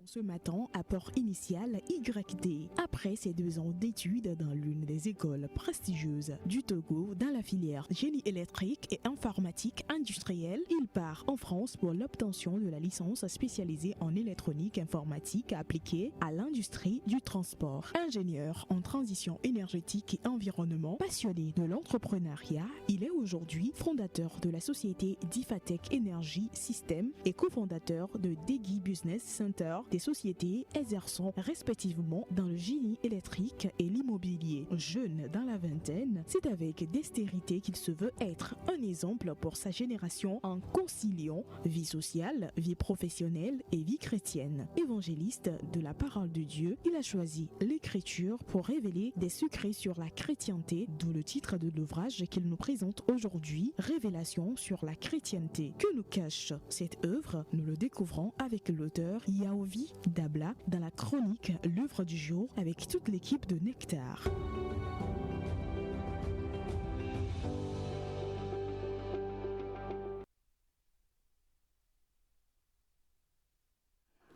Ce matin, apport initial YD. Après ses 2 ans d'études dans l'une des écoles prestigieuses du Togo dans la filière génie électrique et informatique industrielle, il part en France pour l'obtention de la licence spécialisée en électronique informatique appliquée à l'industrie du transport. Ingénieur en transition énergétique et environnement, passionné de l'entrepreneuriat, il est aujourd'hui fondateur de la société Difatec Énergie Système et cofondateur de Degui Business Center, des sociétés exerçant respectivement dans le génie électrique et l'immobilier. Jeune dans la vingtaine, c'est avec dextérité qu'il se veut être un exemple pour sa génération en conciliant vie sociale, vie professionnelle et vie chrétienne. Évangéliste de la parole de Dieu, il a choisi l'écriture pour révéler des secrets sur la chrétienté, d'où le titre de l'ouvrage qu'il nous présente aujourd'hui, Révélation sur la chrétienté. Que nous cache cette œuvre? Nous le découvrons avec l'auteur Yaovi Dabla dans la chronique L'œuvre du jour avec toute l'équipe de Nectar.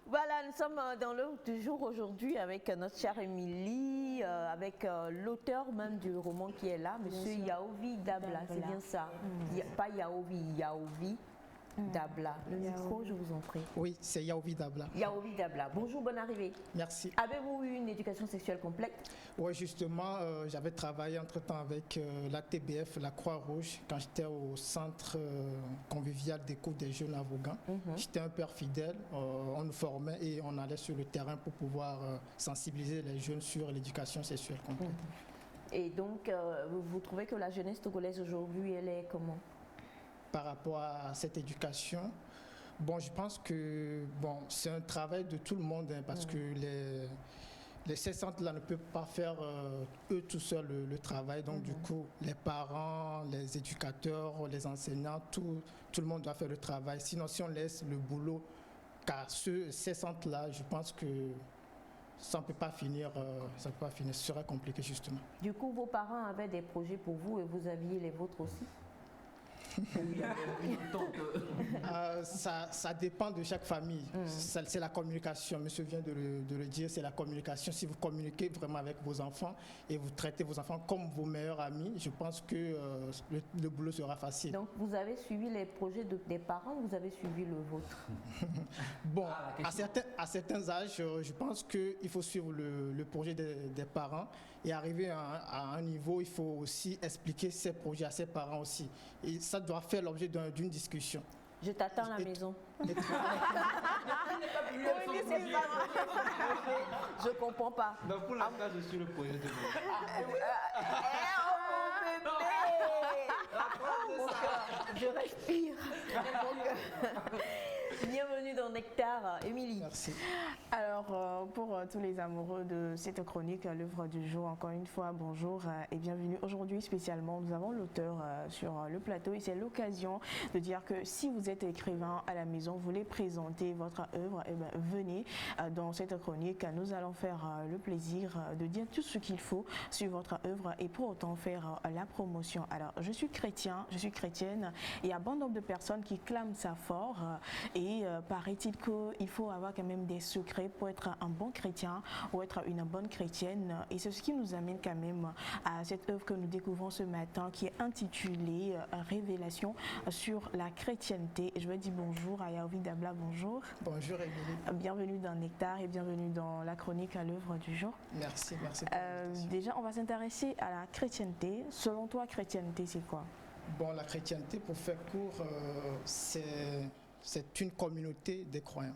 Voilà, nous sommes dans l'œuvre du jour aujourd'hui avec notre chère Émilie, avec l'auteur même du roman qui est là, monsieur Yaovi Dabla, c'est bien ça. Pas Yaovi, Yaovi Dabla. Le micro, je vous en prie. Oui, c'est Yaovi Dabla. Yaovi Dabla. Bonjour, bonne arrivée. Merci. Avez-vous eu une éducation sexuelle complète? Oui, justement, j'avais travaillé entre-temps avec la TBF, la Croix-Rouge, quand j'étais au centre convivial d'écoute des jeunes avocats. J'étais un père fidèle, on nous formait et on allait sur le terrain pour pouvoir sensibiliser les jeunes sur l'éducation sexuelle complète. Et donc, vous trouvez que la jeunesse togolaise aujourd'hui, elle est comment? Par rapport à cette éducation, bon, je pense que c'est un travail de tout le monde, hein, parce que ces centres-là ne peuvent pas faire eux tout seuls le travail. Donc du coup, les parents, les éducateurs, les enseignants, tout le monde doit faire le travail. Sinon, si on laisse le boulot qu'à ces centres-là, je pense que ça ne peut pas finir, ce serait compliqué justement. Du coup, vos parents avaient des projets pour vous et vous aviez les vôtres aussi? Ça dépend de chaque famille. C'est la communication. Monsieur vient de le dire, c'est la communication. Si vous communiquez vraiment avec vos enfants et vous traitez vos enfants comme vos meilleurs amis, je pense que le boulot sera facile. Donc vous avez suivi les projets des parents ou vous avez suivi le vôtre? Bon, à certains âges, je pense qu'il faut suivre le projet des parents et arriver à un niveau, il faut aussi expliquer ses projets à ses parents aussi. Et ça doit faire l'objet d'une discussion. Je t'attends à la maison. Je comprends pas. Donc pour l'instant, je suis le projet de je respire. Bienvenue dans Nectar, Émilie. Merci. Alors, pour tous les amoureux de cette chronique, l'œuvre du jour, encore une fois, bonjour et bienvenue. Aujourd'hui, spécialement, nous avons l'auteur sur le plateau et c'est l'occasion de dire que si vous êtes écrivain à la maison, vous voulez présenter votre œuvre, eh bien, venez dans cette chronique. Nous allons faire le plaisir de dire tout ce qu'il faut sur votre œuvre et pour autant faire la promotion. Alors, je suis chrétien, je suis chrétienne et il y a bon nombre de personnes qui clament ça fort et paraît-il qu'il faut avoir quand même des secrets pour être un bon chrétien ou être une bonne chrétienne. Et c'est ce qui nous amène quand même à cette œuvre que nous découvrons ce matin qui est intitulée Révélation sur la chrétienté. Je veux dire bonjour à Yaovi Dabla, bonjour. Bonjour Émilie. Bienvenue dans Nectar et bienvenue dans la chronique à l'œuvre du jour. Merci. Déjà, on va s'intéresser à la chrétienté. Selon toi, chrétienté, c'est quoi? Bon, la chrétienté, pour faire court, c'est une communauté des croyants.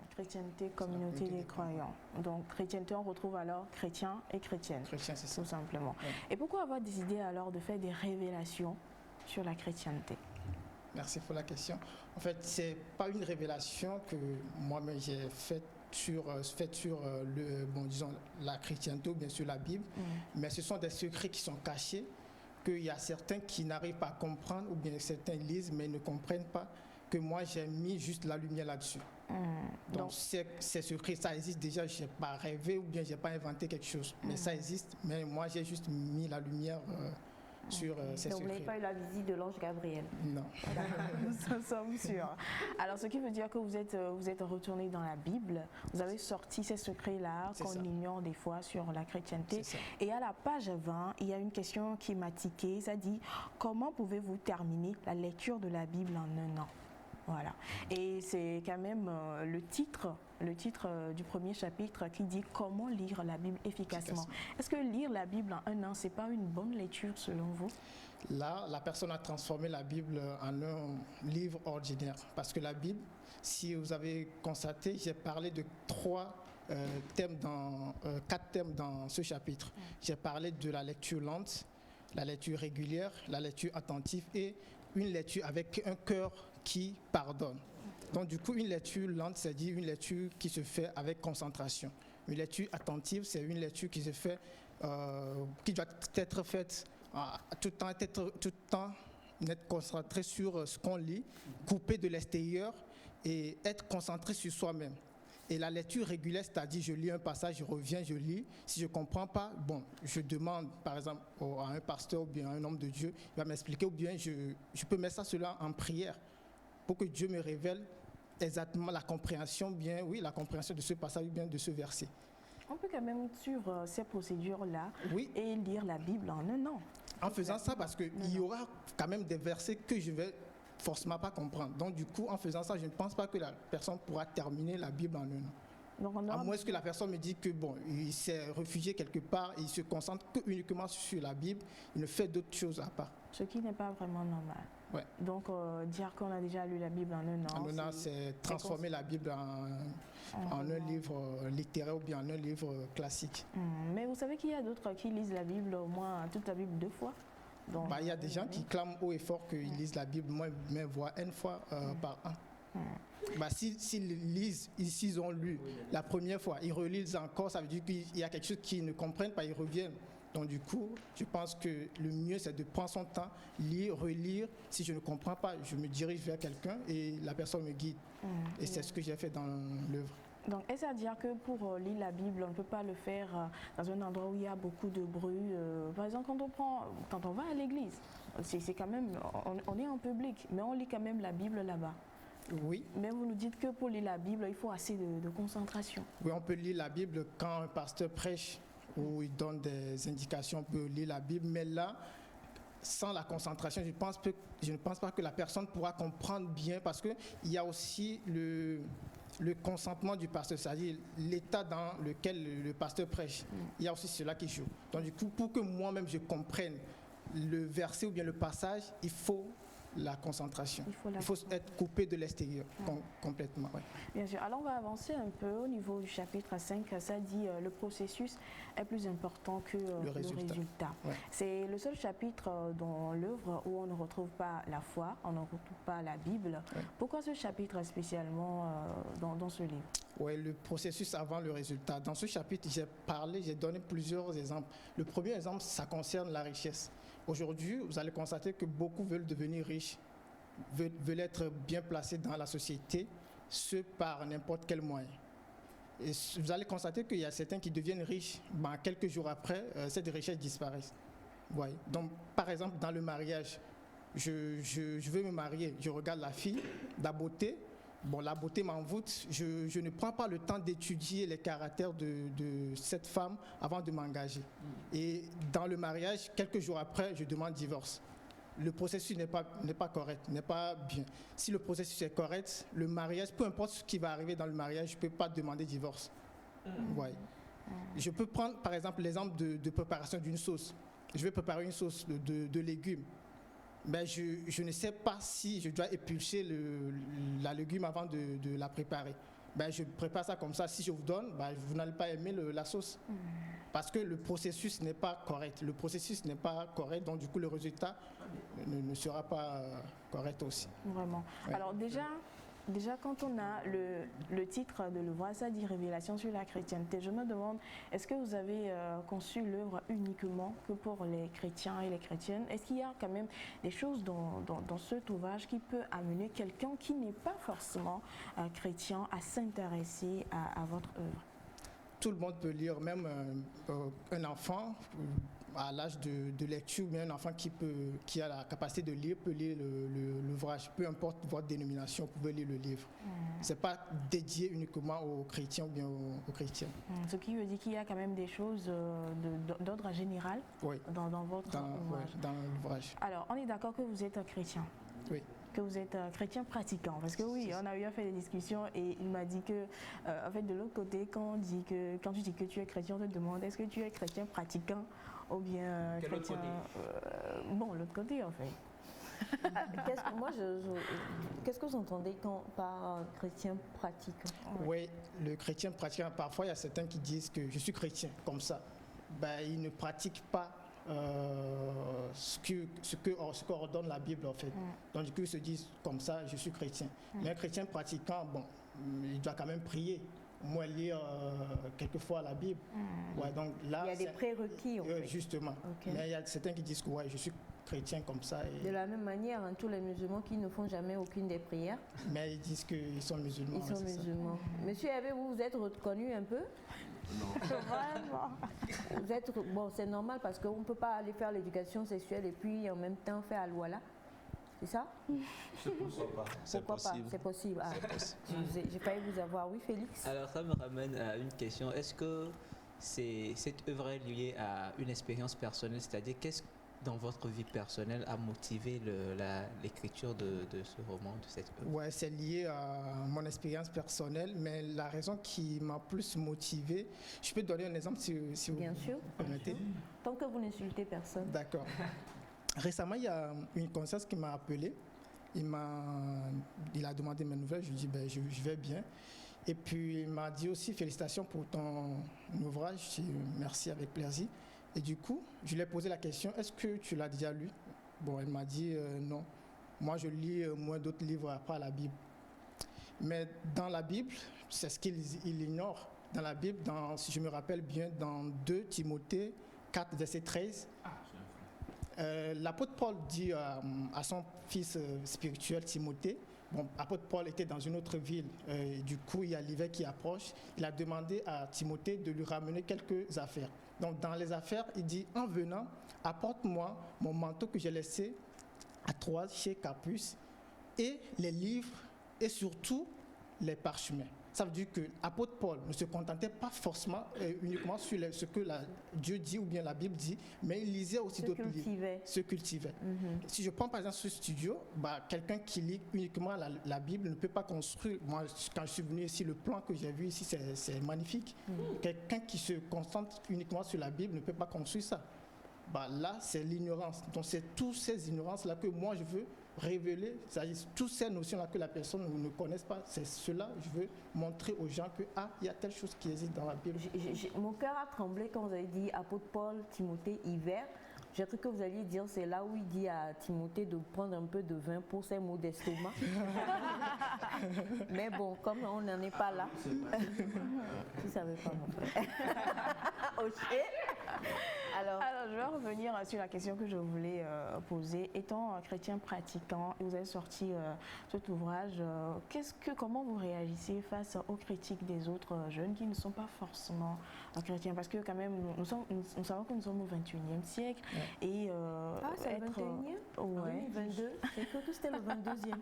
Chrétienté, communauté des croyants. Donc, chrétienté, on retrouve alors chrétien et chrétienne. Chrétien, c'est ça. Tout simplement. Oui. Et pourquoi avoir décidé alors de faire des révélations sur la chrétienté? Merci pour la question. En fait, c'est pas une révélation que moi-même j'ai faite sur la chrétienté ou bien sur la Bible, mais ce sont des secrets qui sont cachés, qu'il y a certains qui n'arrivent pas à comprendre ou bien certains lisent mais ne comprennent pas, que moi j'ai mis juste la lumière là-dessus. Donc ces secrets, ça existe déjà, je n'ai pas rêvé ou bien je n'ai pas inventé quelque chose, mais ça existe, mais moi j'ai juste mis la lumière sur ces Donc, vous n'avez secrets. pas eu la visite de l'ange Gabriel? Non. Nous en sommes sûrs. Alors, ce qui veut dire que vous êtes retourné dans la Bible, vous avez sorti ces secrets-là C'est qu'on ça. ignore des fois sur la chrétienté. C'est ça. Et à la page 20, il y a une question qui m'a tiqué. Ça dit, comment pouvez-vous terminer la lecture de la Bible en un an? Voilà. Et c'est quand même le titre du premier chapitre qui dit comment lire la Bible efficacement. Est-ce que lire la Bible en un an, c'est pas une bonne lecture selon vous? Là, la personne a transformé la Bible en un livre ordinaire. Parce que la Bible, si vous avez constaté, j'ai parlé de quatre thèmes dans ce chapitre. J'ai parlé de la lecture lente, la lecture régulière, la lecture attentive et une lecture avec un cœur qui pardonne. Donc du coup, une lecture lente, c'est-à-dire une lecture qui se fait avec concentration. Une lecture attentive, c'est une lecture qui se fait, qui doit être faite tout le temps être concentré sur ce qu'on lit, coupé de l'extérieur et être concentré sur soi-même. Et la lecture régulière, c'est-à-dire je lis un passage, je reviens, je lis. Si je ne comprends pas, bon, je demande par exemple à un pasteur ou bien à un homme de Dieu, il va m'expliquer, ou bien je peux mettre cela en prière pour que Dieu me révèle exactement la compréhension, la compréhension de ce passage ou bien de ce verset. On peut quand même suivre ces procédures-là Oui. et lire la Bible en un an. En faisant ça, parce qu'il y aura quand même des versets que je vais forcément pas comprendre. Donc du coup, en faisant ça, je ne pense pas que la personne pourra terminer la Bible en un an. Donc on À aura moins que la personne me dise que bon, il s'est réfugié quelque part, il se concentre uniquement sur la Bible, il ne fait d'autres choses à part. ce qui n'est pas vraiment normal. Ouais. Donc dire qu'on a déjà lu la Bible en un an. En un an, c'est transformer la Bible en un livre littéraire ou bien en un livre classique. Mais vous savez qu'il y a d'autres qui lisent la Bible au moins toute la Bible 2 fois. Donc, Il y a des gens qui clament haut et fort qu'ils lisent la Bible moins, mais voire une fois par an. S'ils lisent, s'ils ont lu la première fois, ils relisent encore, ça veut dire qu'il y a quelque chose qu'ils ne comprennent pas, ils reviennent. Donc du coup, je pense que le mieux, c'est de prendre son temps, lire, relire. Si je ne comprends pas, je me dirige vers quelqu'un et la personne me guide. Et c'est ce que j'ai fait dans l'œuvre. Donc, est-ce à dire que pour lire la Bible, on ne peut pas le faire dans un endroit où il y a beaucoup de bruit? Par exemple, quand on va à l'église, c'est quand même, on est en public, mais on lit quand même la Bible là-bas. Oui. Mais vous nous dites que pour lire la Bible, il faut assez de concentration. Oui, on peut lire la Bible quand un pasteur prêche ou il donne des indications, on peut lire la Bible, mais là, sans la concentration, je ne pense pas que la personne pourra comprendre bien parce qu'il y a aussi le consentement du pasteur, c'est-à-dire l'état dans lequel le pasteur prêche. Il y a aussi cela qui joue. Donc du coup, pour que moi-même je comprenne le verset ou bien le passage, il faut la concentration. Il faut être coupé de l'extérieur complètement. Ouais. Bien sûr. Alors on va avancer un peu au niveau du chapitre 5. Ça dit le processus est plus important que le résultat. Ouais. C'est le seul chapitre dans l'œuvre où on ne retrouve pas la foi, on ne retrouve pas la Bible. Ouais. Pourquoi ce chapitre spécialement dans ce livre? Oui, le processus avant le résultat. Dans ce chapitre, j'ai donné plusieurs exemples. Le premier exemple, ça concerne la richesse. Aujourd'hui, vous allez constater que beaucoup veulent devenir riches, veulent être bien placés dans la société, ce par n'importe quel moyen. Et vous allez constater qu'il y a certains qui deviennent riches, quelques jours après, cette richesse disparaît. Ouais. Donc, par exemple, dans le mariage, je veux me marier, je regarde la fille, la beauté. Bon, la beauté m'envoûte. Je ne prends pas le temps d'étudier les caractères de cette femme avant de m'engager. Et dans le mariage, quelques jours après, je demande divorce. Le processus n'est pas correct, n'est pas bien. Si le processus est correct, le mariage, peu importe ce qui va arriver dans le mariage, je ne peux pas demander divorce. Ouais. Je peux prendre, par exemple, l'exemple de préparation d'une sauce. Je vais préparer une sauce de légumes. Ben je ne sais pas si je dois épulcher la légume avant de la préparer. Ben je prépare ça comme ça. Si je vous donne, vous n'allez pas aimer la sauce. Parce que le processus n'est pas correct. Le processus n'est pas correct, donc du coup le résultat ne sera pas correct aussi. Vraiment. Ouais. Alors déjà, quand on a le titre de l'ouvrage, ça dit Révélation sur la chrétienté, je me demande, est-ce que vous avez conçu l'œuvre uniquement que pour les chrétiens et les chrétiennes? Est-ce qu'il y a quand même des choses dans cet ouvrage qui peut amener quelqu'un qui n'est pas forcément chrétien à s'intéresser à votre œuvre? Tout le monde peut lire, même un enfant, à l'âge de lecture, mais un enfant qui a la capacité de lire peut lire l'ouvrage, peu importe votre dénomination, vous pouvez lire le livre. C'est pas dédié uniquement aux chrétiens ou bien aux chrétiens. Ce qui veut dire qu'il y a quand même des choses d'ordre général dans votre ouvrage. Dans l'ouvrage. Alors, on est d'accord que vous êtes chrétien. Oui. Que vous êtes chrétien pratiquant, parce que oui, on a eu à faire des discussions et il m'a dit que, en fait, de l'autre côté, quand tu dis que tu es chrétien, on te demande est-ce que tu es chrétien pratiquant ou bien chrétien. Bon, l'autre côté en fait. Qu'est-ce que vous entendez par chrétien pratiquant? Oui, le chrétien pratiquant, parfois il y a certains qui disent que je suis chrétien, comme ça. Ben, ils ne pratiquent pas ce que ordonne la Bible en fait. Donc du coup ils se disent comme ça, je suis chrétien. Mais un chrétien pratiquant, bon, il doit quand même prier, au moins lire quelquefois la Bible. Ouais, donc là, il y a des prérequis en fait. Justement. Okay. Mais il y a certains qui disent que ouais, je suis chrétien comme ça. Et... De la même manière, tous les musulmans qui ne font jamais aucune des prières. Mais ils disent qu'ils sont musulmans. Ils sont musulmans. Monsieur Hervé, vous êtes reconnu un peu? Non. Vous êtes, bon, c'est normal parce qu'on ne peut pas aller faire l'éducation sexuelle et puis en même temps faire Al-Wala. C'est ça? C'est possible. Pourquoi pas? C'est possible. Ah, j'ai failli vous avoir. Oui, Félix? Alors ça me ramène à une question. Est-ce que cette œuvre est liée à une expérience personnelle? C'est-à-dire qu'est-ce dans votre vie personnelle a motivé l'écriture de ce roman, de cette œuvre? Ouais, c'est lié à mon expérience personnelle, mais la raison qui m'a plus motivé, je peux donner un exemple si Bien vous sûr. permettez. Tant que vous n'insultez personne. D'accord. Récemment, il y a une connaissance qui m'a appelé. Il a demandé mes nouvelles. Je lui ai dit, ben, je vais bien. Et puis, il m'a dit aussi, félicitations pour ton ouvrage. Je lui ai dit, merci, avec plaisir. Et du coup, je lui ai posé la question, est-ce que tu l'as déjà lu? Bon, elle m'a dit non. Moi, je lis moins d'autres livres à part la Bible. Mais dans la Bible, c'est ce qu'il ignore. Dans la Bible, si je me rappelle bien, dans 2 Timothée 4, verset 13, l'apôtre Paul dit à son fils spirituel Timothée, bon, l'apôtre Paul était dans une autre ville, du coup il y a l'hiver qui approche, il a demandé à Timothée de lui ramener quelques affaires. Donc dans les affaires, il dit, en venant, apporte-moi mon manteau que j'ai laissé à Troas chez Carpus, et les livres, et surtout les parchemins. Ça veut dire que l'apôtre Paul ne se contentait pas forcément uniquement sur ce que Dieu dit ou bien la Bible dit, mais il lisait aussi d'autres livres. Se cultivait. Si je prends par exemple ce studio, quelqu'un qui lit uniquement la Bible ne peut pas construire. Moi, quand je suis venu ici, le plan que j'ai vu ici, c'est magnifique. Quelqu'un qui se concentre uniquement sur la Bible ne peut pas construire ça. Là, c'est l'ignorance. Donc, c'est toutes ces ignorances-là que moi, je veux révéler, c'est-à-dire toutes ces notions-là que la personne ne connaît pas, c'est cela que je veux montrer aux gens que il y a telle chose qui existe dans la Bible. Mon cœur a tremblé quand vous avez dit apôtre Paul, Timothée, hiver. J'ai cru que vous alliez dire, c'est là où il dit à Timothée de prendre un peu de vin pour ses maux d'estomac. Mais bon, comme on n'en est pas là, tu ne savais pas mon frère. Ok. Alors, je vais revenir sur la question que je voulais poser. Étant chrétien pratiquant, et vous avez sorti cet ouvrage, comment vous réagissez face aux critiques des autres jeunes qui ne sont pas forcément chrétiens? Parce que quand même, nous savons que nous sommes au 21e siècle. Ouais. Et c'est le 21e? Ouais. 22? J'ai cru que c'était le 22e.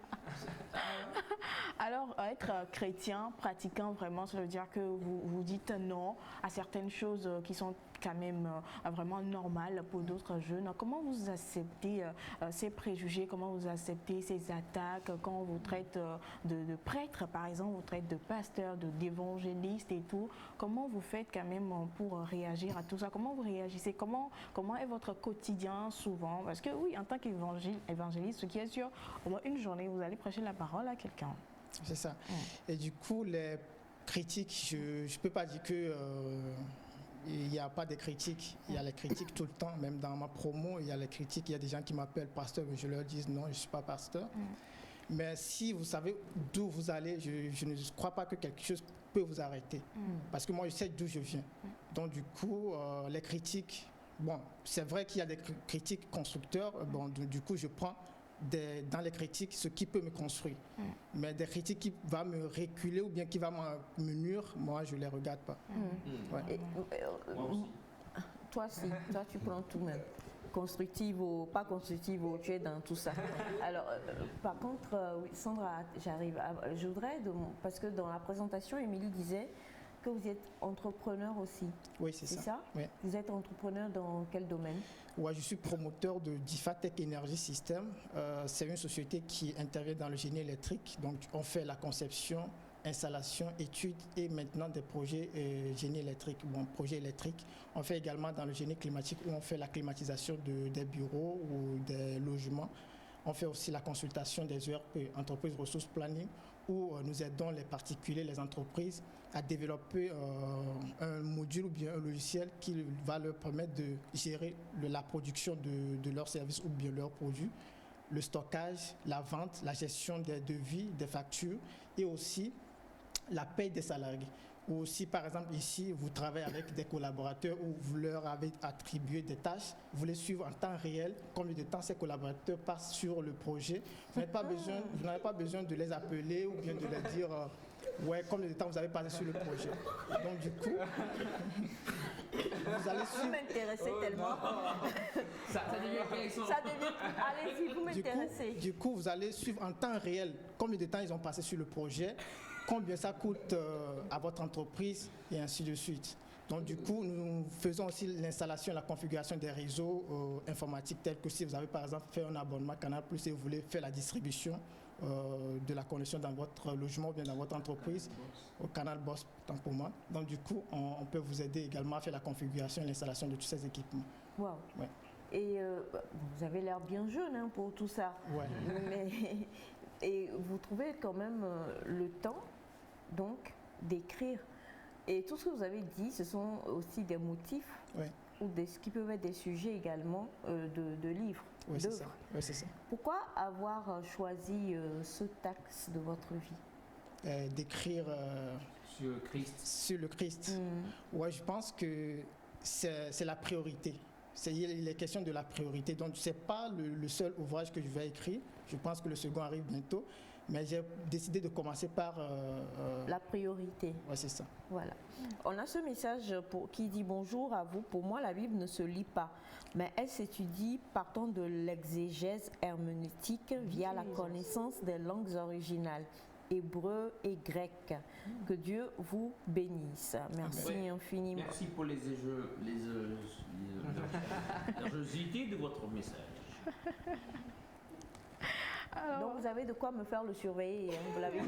Alors, être chrétien pratiquant, vraiment, ça veut dire que vous dites non à certaines choses qui sont quand même vraiment normales pour d'autres jeunes. Comment vous acceptez ces préjugés? Comment vous acceptez ces attaques quand on vous traite de prêtre, par exemple, on vous traite de pasteur, d'évangéliste et tout? Comment vous faites quand même pour réagir à tout ça? Comment vous réagissez? Comment est votre quotidien souvent? Parce que oui, en tant qu'évangéliste, ce qui est sûr, au moins une journée, vous allez prêcher la parole à quelqu'un. C'est ça. Et du coup, les critiques, je ne peux pas dire que... il n'y a pas de critiques, il y a les critiques tout le temps, même dans ma promo, il y a les critiques, il y a des gens qui m'appellent pasteur, mais je leur dis non, je ne suis pas pasteur. Mais si vous savez d'où vous allez, je ne crois pas que quelque chose peut vous arrêter, parce que moi je sais d'où je viens. Donc du coup, les critiques, bon, c'est vrai qu'il y a des critiques constructeurs, bon, du coup je prends dans les critiques ce qui peut me construire. Mais des critiques qui vont me reculer ou bien qui vont me nuire, moi je ne les regarde pas. Ouais. Toi, si. Toi, tu prends tout même. Constructive ou pas constructive, ou tu es dans tout ça. Alors, par contre, oui, Sandra, j'arrive. Je voudrais, parce que dans la présentation, Émilie disait que vous êtes entrepreneur aussi. Oui, c'est ça. Oui. Vous êtes entrepreneur dans quel domaine? Ouais, je suis promoteur de Difatec Energy System. C'est une société qui intervient dans le génie électrique. Donc, on fait la conception, installation, études et maintenant des projets génie électrique, projets électriques. On fait également dans le génie climatique où on fait la climatisation des bureaux ou des logements. On fait aussi la consultation des ERP, Entreprises Ressources Planning, où nous aidons les particuliers, les entreprises à développer un module ou bien un logiciel qui va leur permettre de gérer la production de leurs services ou bien leurs produits, le stockage, la vente, la gestion des devis, des factures et aussi la paie des salariés. Ou si par exemple ici vous travaillez avec des collaborateurs ou vous leur avez attribué des tâches, vous les suivez en temps réel, combien de temps ces collaborateurs passent sur le projet. Vous n'avez pas besoin de les appeler ou bien de leur dire ouais, combien de temps vous avez passé sur le projet. Donc du coup, vous allez suivre. Vous m'intéressez tellement. Ça devient Allez-y, vous m'intéressez. Du coup, vous allez suivre en temps réel combien de temps ils ont passé sur le projet, combien ça coûte à votre entreprise et ainsi de suite. Donc du coup, nous faisons aussi l'installation et la configuration des réseaux informatiques tels que si vous avez par exemple fait un abonnement Canal+ et vous voulez faire la distribution de la connexion dans votre logement ou bien dans votre entreprise au Canal Boss tant pour moi. Donc du coup, on peut vous aider également à faire la configuration et l'installation de tous ces équipements. Wow. Ouais. Et vous avez l'air bien jeune hein, pour tout ça. Ouais. Et vous trouvez quand même le temps donc d'écrire. Et tout ce que vous avez dit, ce sont aussi des motifs ou qui peuvent être des sujets également de livres. Oui, c'est ça. Oui, c'est ça. Pourquoi avoir choisi ce axe de votre vie? D'écrire sur le Christ. Sur le Christ. Ouais, je pense que c'est la priorité. Il est question de la priorité. Donc, ce n'est pas le seul ouvrage que je vais écrire. Je pense que le second arrive bientôt. Mais j'ai décidé de commencer par... la priorité. Oui, c'est ça. Voilà. On a ce message qui dit « Bonjour à vous. Pour moi, la Bible ne se lit pas, mais elle s'étudie partant de l'exégèse herméneutique via la connaissance des langues originales, hébreu et grec. Que Dieu vous bénisse. » Merci infiniment. Merci pour l'ingéniosité de votre message. Alors, donc vous avez de quoi me faire le surveiller, hein, vous l'avez dit.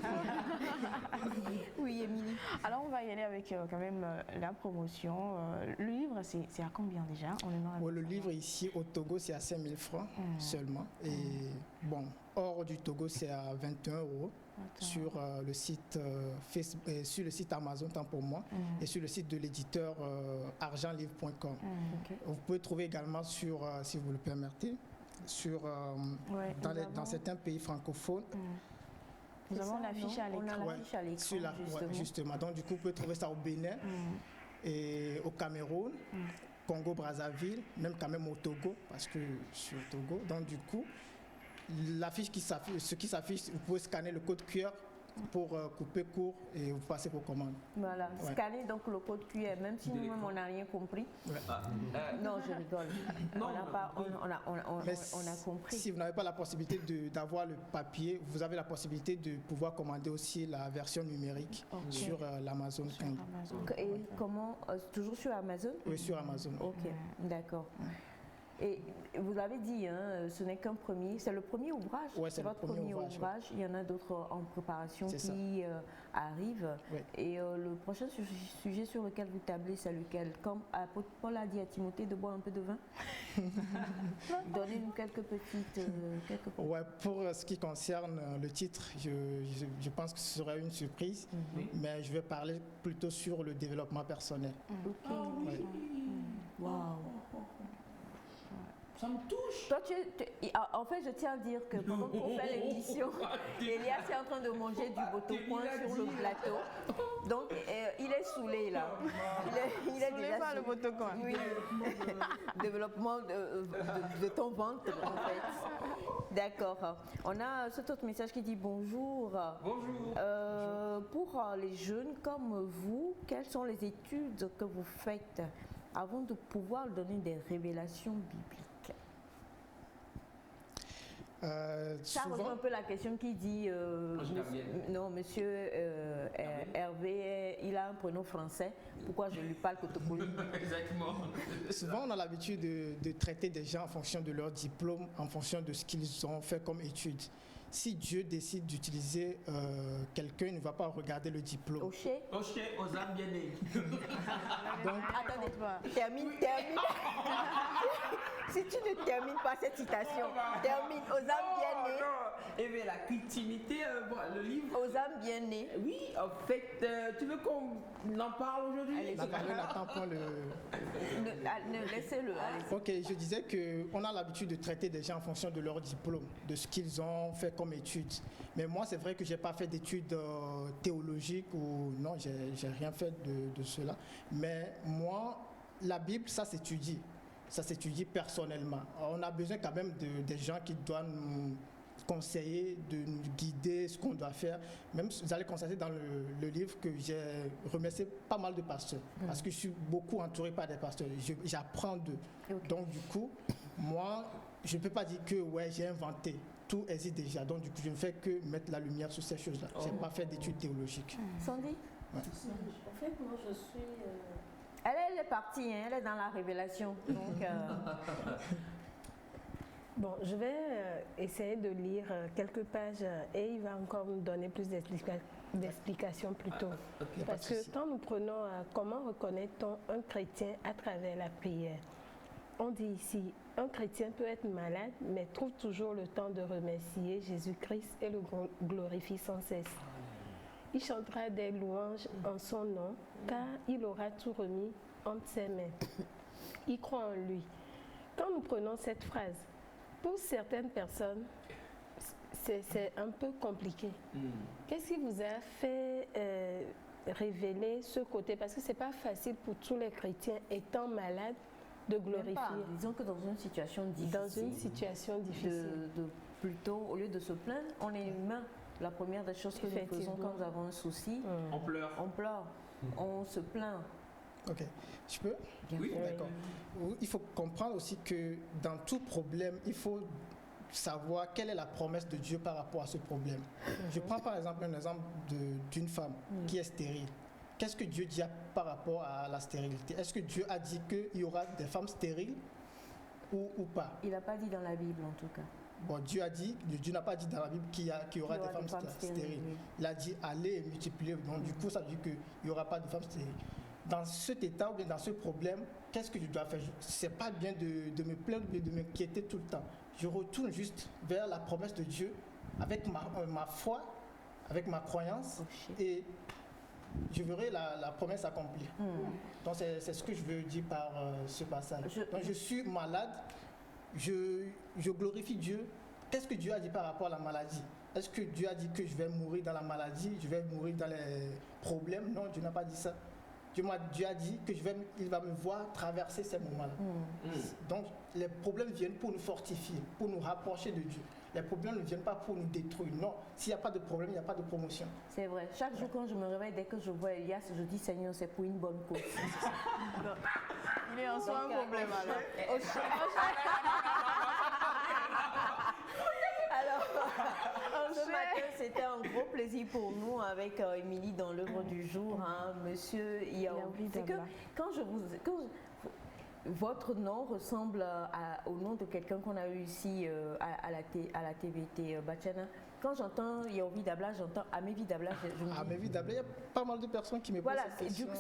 Oui, Émilie. Alors on va y aller avec quand même la promotion. Le livre, c'est à combien déjà? Le livre ici au Togo, c'est à 5 000 francs seulement. Et bon, hors du Togo, c'est à 21 € sur le site sur le site Amazon, tant pour moi, et sur le site de l'éditeur argentlivre.com. Vous pouvez trouver également sur, si vous le permettez, dans certains pays francophones. Nous avons l'affiche à l'écran. Justement. Donc du coup, vous pouvez trouver ça au Bénin et au Cameroun, Congo-Brazzaville, même quand même au Togo, parce que sur Togo. Donc du coup, l'affiche ce qui s'affiche, vous pouvez scanner le code QR pour couper court et vous passez vos commandes. Voilà, scanner donc le code QR, même si nous-mêmes on n'a rien compris. Non, je rigole. On a compris. Si vous n'avez pas la possibilité d'avoir le papier, vous avez la possibilité de pouvoir commander aussi la version numérique sur l'Amazon. Et comment toujours sur Amazon? Oui, sur Amazon. Ok, d'accord. Et vous l'avez dit, hein, ce n'est qu'un premier, c'est le premier ouvrage. Oui, c'est votre premier ouvrage. Il y en a d'autres en préparation qui arrivent. Ouais. Et le prochain sujet sur lequel vous tablez, c'est lequel? Comme Paul a dit à Timothée de boire un peu de vin. Donnez-nous quelques petites. Ouais, pour ce qui concerne le titre, je pense que ce sera une surprise, mais je vais parler plutôt sur le développement personnel. Ok. Waouh. Ça me touche. Toi, en fait, je tiens à dire que pendant qu'on fait l'émission, Elias est en train de manger du botocoin sur le plateau. Donc, il est saoulé là. Il est déjà par le botocoin. Oui. Développement de ton ventre, en fait. D'accord. On a cet autre message qui dit bonjour. Bonjour. Pour les jeunes comme vous, quelles sont les études que vous faites? avant de pouvoir donner des révélations bibliques? Ça rejoint Souvent, un peu la question qui dit monsieur Hervé, il a un prénom français, pourquoi je lui parle Kotokoli? Exactement. souvent, on a l'habitude de traiter des gens en fonction de leur diplôme, en fonction de ce qu'ils ont fait comme études. Si Dieu décide d'utiliser quelqu'un, il ne va pas regarder le diplôme. Oché. Oché, aux âmes bien nées. Donc, Attendez, termine. Si tu ne termines pas cette citation, termine aux âmes bien nées. Eh bien, la cultivité, le livre. Aux âmes bien nées. Oui, en fait, tu veux qu'on en parle aujourd'hui? la parole n'attend pas le... Laissez-le. Allez. Ok, je disais qu'on a l'habitude de traiter des gens en fonction de leur diplôme, de ce qu'ils ont fait comme études. Mais moi, c'est vrai que je n'ai pas fait d'études théologiques ou non, j'ai rien fait de cela. Mais moi, la Bible, ça s'étudie. Ça s'étudie personnellement. On a besoin quand même des gens qui doivent nous conseiller, de nous guider ce qu'on doit faire. Même vous allez constater dans le livre que j'ai remercié pas mal de pasteurs parce que je suis beaucoup entouré par des pasteurs. J'apprends d'eux. Okay. Donc du coup, moi, je ne peux pas dire que ouais, j'ai inventé. Tout existe déjà. Donc du coup, je ne fais que mettre la lumière sur ces choses-là. Je n'ai pas fait d'études théologiques. Sandy? Ouais. En fait, moi, je suis... Elle est partie, hein, elle est dans la révélation. Donc, Bon, je vais essayer de lire quelques pages et il va encore nous donner plus d'explications plus tôt. Ok. Parce que quand nous prenons comment reconnaît-on un chrétien à travers la prière? On dit ici, un chrétien peut être malade, mais trouve toujours le temps de remercier Jésus-Christ et le glorifie sans cesse. Il chantera des louanges en son nom, car il aura tout remis entre ses mains. Il croit en lui. Quand nous prenons cette phrase, pour certaines personnes, c'est un peu compliqué. Qu'est-ce qui vous a fait révéler ce côté? Parce que ce n'est pas facile pour tous les chrétiens, étant malades, de glorifier. Disons que dans une situation difficile. Dans une situation difficile. Plutôt, au lieu de se plaindre, on est humain. La première des choses que nous faisons quand nous avons un souci, On pleure. on pleure, on se plaint. Ok, je peux? Oui. D'accord. Il faut comprendre aussi que dans tout problème, il faut savoir quelle est la promesse de Dieu par rapport à ce problème. Je prends par exemple un exemple d'une femme qui est stérile. Qu'est-ce que Dieu dit par rapport à la stérilité? Est-ce que Dieu a dit qu'il y aura des femmes stériles ou pas? Il n'a pas dit dans la Bible en tout cas. Bon, Dieu n'a pas dit dans la Bible qu'il y aura des femmes stériles. Oui. Il a dit allez et multiplier. Donc du coup, ça veut dire qu'il n'y aura pas de femmes stériles. Dans cet état ou bien dans ce problème, qu'est-ce que je dois faire? Ce n'est pas bien de me plaindre ou de m'inquiéter tout le temps. Je retourne juste vers la promesse de Dieu avec ma foi, avec ma croyance et je verrai la promesse accomplie. Donc c'est ce que je veux dire par ce passage. Donc je suis malade, je glorifie Dieu. Qu'est-ce que Dieu a dit par rapport à la maladie? Est-ce que Dieu a dit que je vais mourir dans la maladie, je vais mourir dans les problèmes? Non, Dieu n'a pas dit ça. Dieu a dit qu'il va me voir traverser ces moments-là. Donc les problèmes viennent pour nous fortifier, pour nous rapprocher de Dieu. Les problèmes ne viennent pas pour nous détruire. Non, s'il n'y a pas de problème, il n'y a pas de promotion. C'est vrai. Chaque jour quand je me réveille, dès que je vois Elias, je dis Seigneur, c'est pour une bonne cause. Il est en soi un problème alors. Alors, ce matin, c'était un gros plaisir pour nous avec Émilie dans l'œuvre du jour, hein, Monsieur Yaovi. C'est que votre nom ressemble au nom de quelqu'un qu'on a eu ici à la TVT Bachana. Quand j'entends Yaovi Dabla, j'entends Amévi Dabla. Amévi Dabla, il y a pas mal de personnes qui me posent cette question. Du coup,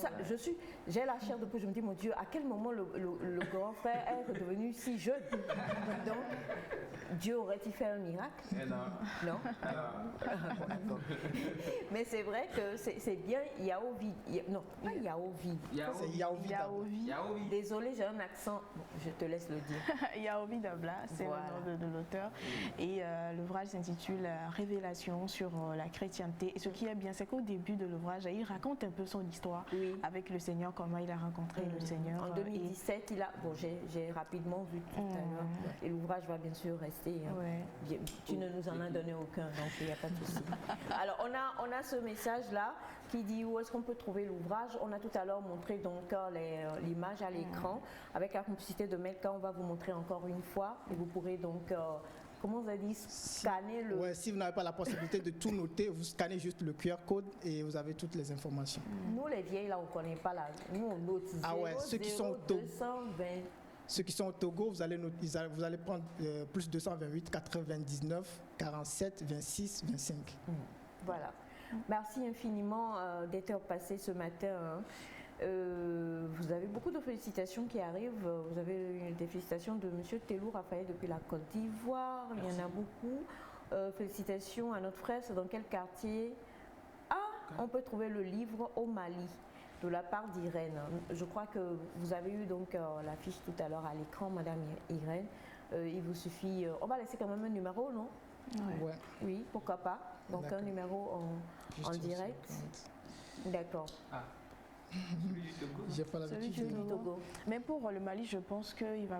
j'ai la chair de poule, je me dis, mon Dieu, à quel moment le grand frère est devenu si jeune? Donc, Dieu aurait-il fait un miracle? Non. Mais c'est vrai que c'est bien Yaovi. Non, pas Yaovi. C'est Yaovi Dabla. Désolée, j'ai un accent. Bon, je te laisse le dire. Yaovi Dabla, c'est le nom de l'auteur. Et l'ouvrage s'intitule révélations sur la chrétienté. Et ce qui est bien, c'est qu'au début de l'ouvrage, il raconte un peu son histoire avec le Seigneur, comment il a rencontré le Seigneur. En 2017, j'ai rapidement vu tout à l'heure. Et l'ouvrage va bien sûr rester. Tu ne nous en as donné aucun, donc il n'y a pas de souci. Alors, on a ce message-là qui dit où est-ce qu'on peut trouver l'ouvrage. On a tout à l'heure montré donc l'image à l'écran. Avec la complicité de Melka, on va vous montrer encore une fois. Et vous pourrez donc, comment vous avez dit, scanner le... Ouais, si vous n'avez pas la possibilité de tout noter, vous scannez juste le QR code et vous avez toutes les informations. Nous, les vieilles, là, on ne connaît pas. Nous, on note 0, ah ouais, ceux qui sont au Togo. 220. Ceux qui sont au Togo, vous allez prendre plus 228, 99, 47, 26, 25. Voilà. Merci infiniment d'être passé ce matin. Vous avez beaucoup de félicitations qui arrivent. Vous avez des félicitations de M. Télou Raphaël depuis la Côte d'Ivoire. Il y en a beaucoup. Félicitations à notre frère. C'est dans quel quartier? On peut trouver le livre au Mali de la part d'Irène. Je crois que vous avez eu donc l'affiche tout à l'heure à l'écran, Madame Irène. Il vous suffit... on va laisser quand même un numéro, non? Ouais. Oui, pourquoi pas. Donc un numéro en direct. D'accord. Celui du Togo. J'ai pas l'habitude. Celui du Togo. Mais pour le Mali, je pense qu'elle va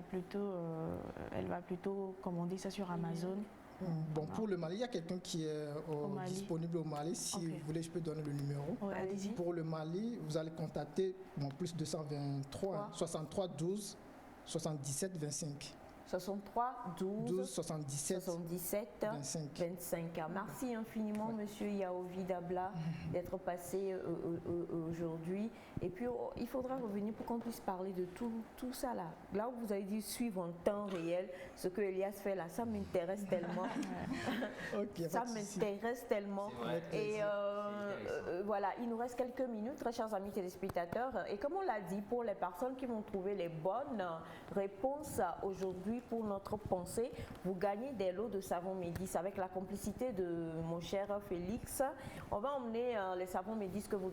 plutôt commander ça sur Amazon. Bon, pour le Mali, il y a quelqu'un qui est disponible au Mali. Si vous voulez, je peux donner le numéro. Allez-y. Pour le Mali, vous allez contacter plus 223 63 12 77 25. 63 12 77 25. Merci infiniment, Monsieur Yaovi Dabla, d'être passé aujourd'hui. Et puis, il faudra revenir pour qu'on puisse parler de tout ça là. Là où vous avez dit suivre en temps réel ce que Elias fait là, ça m'intéresse tellement. Ça m'intéresse tellement. Et voilà, il nous reste quelques minutes, très chers amis téléspectateurs. Et comme on l'a dit, pour les personnes qui vont trouver les bonnes réponses aujourd'hui, pour notre pensée, vous gagnez des lots de savon Médis avec la complicité de mon cher Félix. On va emmener les savons Médis que vous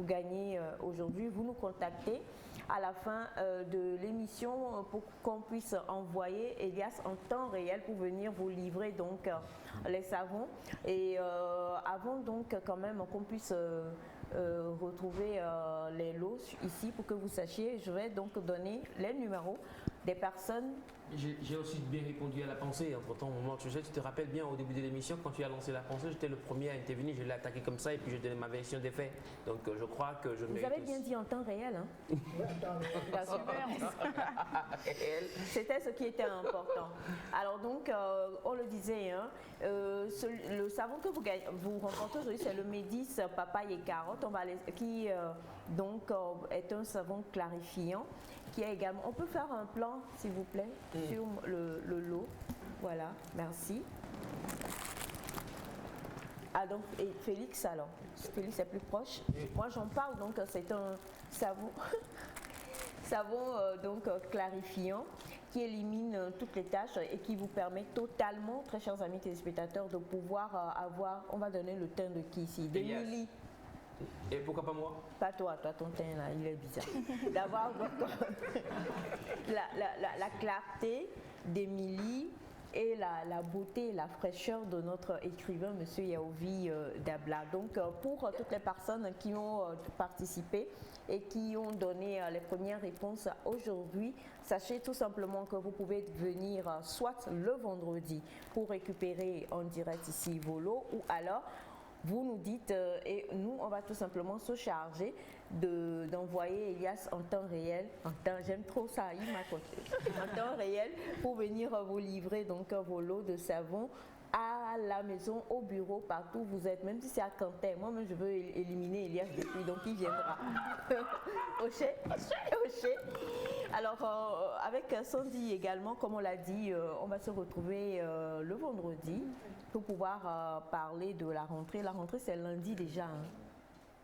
gagnez aujourd'hui. Vous nous contactez à la fin de l'émission pour qu'on puisse envoyer Elias en temps réel pour venir vous livrer donc les savons. Et avant donc quand même qu'on puisse retrouver les lots ici pour que vous sachiez, je vais donc donner les numéros des personnes. J'ai aussi bien répondu à la pensée. Pourtant, au moment où tu te rappelles bien au début de l'émission, quand tu as lancé la pensée, j'étais le premier à intervenir, je l'ai attaqué comme ça et puis je donnais ma version des faits. Donc je crois que je mérite. Vous avez bien dit en temps réel, hein? C'était ce qui était important. Alors donc, on le disait, hein, le savon que vous rencontrez aujourd'hui, c'est le Médis papaye et carotte, qui donc est un savon clarifiant. Qui est également, on peut faire un plan, s'il vous plaît, sur le lot. Voilà, merci. Ah donc, et Félix alors, Félix est plus proche. Moi j'en parle, donc c'est un savon, donc clarifiant qui élimine toutes les taches et qui vous permet totalement, très chers amis téléspectateurs, de pouvoir avoir, on va donner le teint de qui ici, d'Émilie. Et pourquoi pas moi? Pas toi, ton teint là, il est bizarre. D'avoir la clarté d'Émilie et la beauté et la fraîcheur de notre écrivain, M. Yaovi Dabla. Donc, pour toutes les personnes qui ont participé et qui ont donné les premières réponses aujourd'hui, sachez tout simplement que vous pouvez venir soit le vendredi pour récupérer en direct ici vos lots, ou alors vous nous dites et nous on va tout simplement se charger d'envoyer Elias en temps réel, j'aime trop ça, il m'a compté, en temps réel pour venir vous livrer donc vos lots de savon à la maison, au bureau, partout où vous êtes, même si c'est à Cantet. Moi-même, je veux éliminer Elias depuis, donc il viendra. Oché. Alors, avec Sandy également, comme on l'a dit, on va se retrouver le vendredi pour pouvoir parler de la rentrée. La rentrée, c'est lundi déjà. Hein.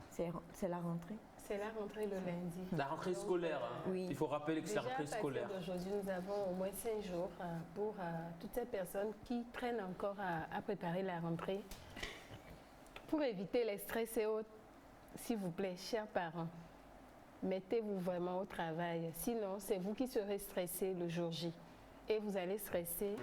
C'est la rentrée. C'est la rentrée le lundi. La rentrée scolaire, hein. Oui. Il faut rappeler que c'est la rentrée scolaire. Aujourd'hui, nous avons au moins 5 jours pour toutes ces personnes qui traînent encore à préparer la rentrée. Pour éviter les stress et autres, s'il vous plaît, chers parents, mettez-vous vraiment au travail. Sinon, c'est vous qui serez stressés le jour J. Et vous allez stresser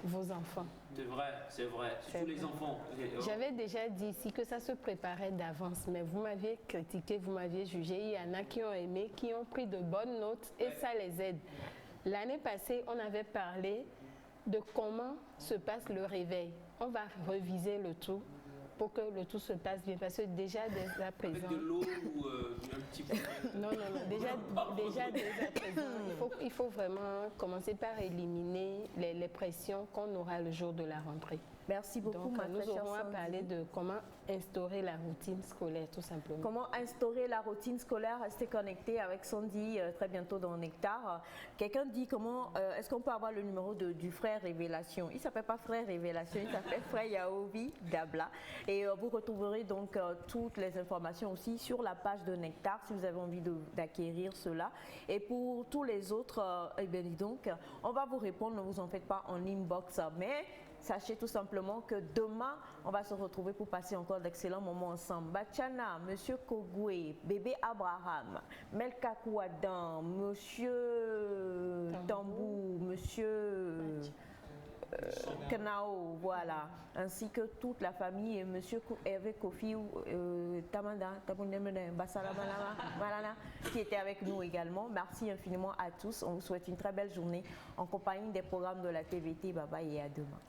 vos enfants. C'est vrai, c'est vrai. Surtout les enfants. J'avais déjà dit ici que ça se préparait d'avance, mais vous m'aviez critiqué, vous m'aviez jugé. Il y en a qui ont aimé, qui ont pris de bonnes notes et ça les aide. L'année passée, on avait parlé de comment se passe le réveil. On va reviser le tout pour que le tout se passe bien, parce que déjà dès à présent... Avec de l'eau ou un petit peu... Non, déjà dès à présent, il faut vraiment commencer par éliminer les pressions qu'on aura le jour de la rentrée. Merci beaucoup, Donc, ma nous très chère aurons à Sandy. parler de comment instaurer la routine scolaire, tout simplement. Comment instaurer la routine scolaire, rester connecté avec Sandy très bientôt dans Nectar. Quelqu'un dit comment est-ce qu'on peut avoir le numéro du frère Révélation. Il ne s'appelle pas frère Révélation, il s'appelle frère Yaovi Dabla. Et vous retrouverez donc toutes les informations aussi sur la page de Nectar si vous avez envie d'acquérir cela. Et pour tous les autres, eh bien dis donc, on va vous répondre, ne vous en faites pas en inbox. Mais sachez tout simplement que demain, on va se retrouver pour passer encore d'excellents moments ensemble. Bachana, Monsieur Kogwe, Bébé Abraham, Melka Kouadan, Monsieur Tambou, Monsieur Knao, voilà, ainsi que toute la famille et Monsieur Hervé Kofi, Tamanda, qui était avec nous également. Merci infiniment à tous. On vous souhaite une très belle journée en compagnie des programmes de la TVT. Bye bye et à demain.